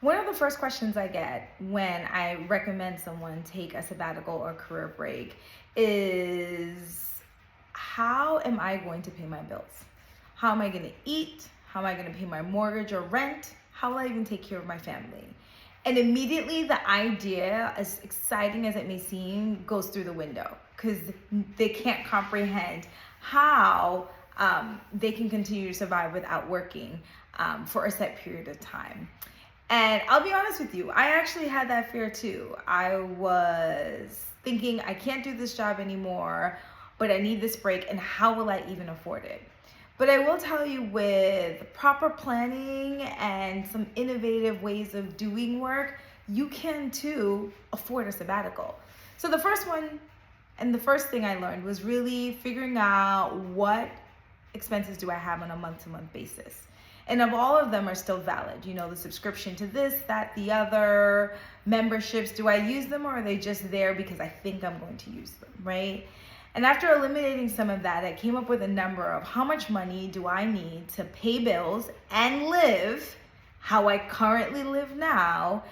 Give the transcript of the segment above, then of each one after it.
One of the first questions I get when I recommend someone take a sabbatical or career break is, how am I going to pay my bills? How am I going to eat? How am I going to pay my mortgage or rent? How will I even take care of my family? And immediately the idea, as exciting as it may seem, goes through the window because they can't comprehend how they can continue to survive without working for a set period of time. And I'll be honest with you, I actually had that fear too. I was thinking, I can't do this job anymore, but I need this break, and how will I even afford it? But I will tell you, with proper planning and some innovative ways of doing work, you can too afford a sabbatical. So the first one and the first thing I learned was really figuring out what expenses do I have on a month-to-month basis. And of all of them are still valid. You know, the subscription to this, that, the other, memberships, do I use them, or are they just there because I think I'm going to use them, right? And after eliminating some of that, I came up with a number of how much money do I need to pay bills and live how I currently live now,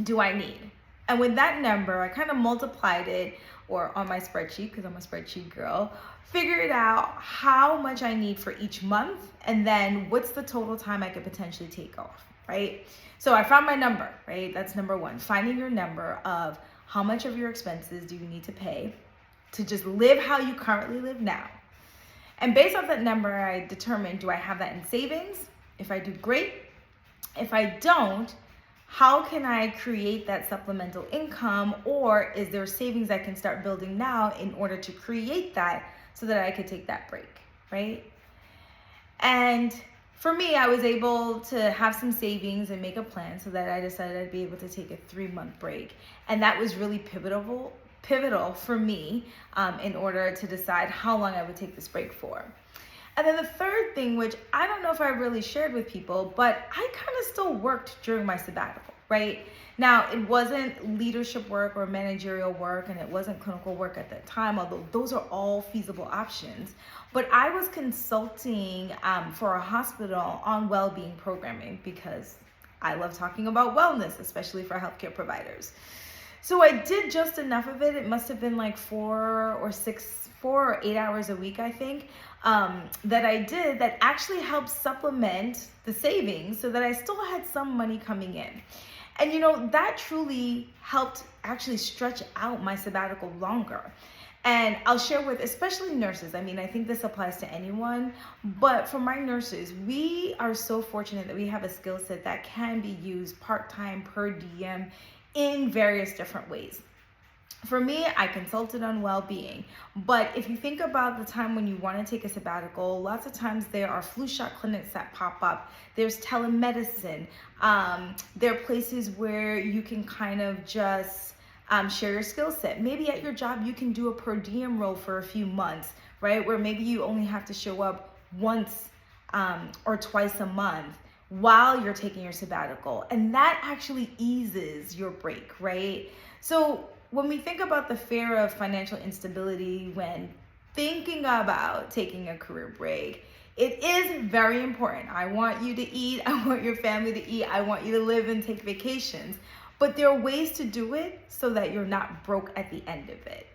do I need? And with that number, I kind of multiplied it, or on my spreadsheet, because I'm a spreadsheet girl, figured out how much I need for each month, and then what's the total time I could potentially take off, right? So I found my number, right? That's number one, finding your number of how much of your expenses do you need to pay to just live how you currently live now. And based off that number, I determined, do I have that in savings? If I do, great. If I don't, how can I create that supplemental income, or is there savings I can start building now in order to create that so that I could take that break, right? And for me, I was able to have some savings and make a plan so that I decided I'd be able to take a 3-month break. And that was really pivotal for me in order to decide how long I would take this break for. And then the third thing, which I don't know if I really shared with people, but I kind of still worked during my sabbatical, right? Now, it wasn't leadership work or managerial work, and it wasn't clinical work at that time, although those are all feasible options. But I was consulting for a hospital on well-being programming because I love talking about wellness, especially for healthcare providers. So I did just enough of it. It must have been like 4 or 8 hours a week, I think, that I did that actually helped supplement the savings so that I still had some money coming in. And you know, that truly helped actually stretch out my sabbatical longer. And I'll share with especially nurses. I mean, I think this applies to anyone, but for my nurses, we are so fortunate that we have a skill set that can be used part-time, per diem, in various different ways. For me, I consulted on well-being, but if you think about the time when you want to take a sabbatical, lots of times there are flu shot clinics that pop up. There's telemedicine. There are places where you can kind of just share your skill set. Maybe at your job, you can do a per diem role for a few months, right? Where maybe you only have to show up once or twice a month while you're taking your sabbatical. And that actually eases your break, right? So when we think about the fear of financial instability when thinking about taking a career break, it is very important. I want you to eat. I want your family to eat. I want you to live and take vacations. But there are ways to do it so that you're not broke at the end of it.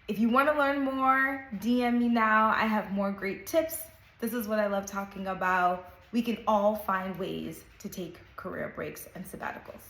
If you want to learn more, DM me now. I have more great tips. This is what I love talking about. We can all find ways to take career breaks and sabbaticals.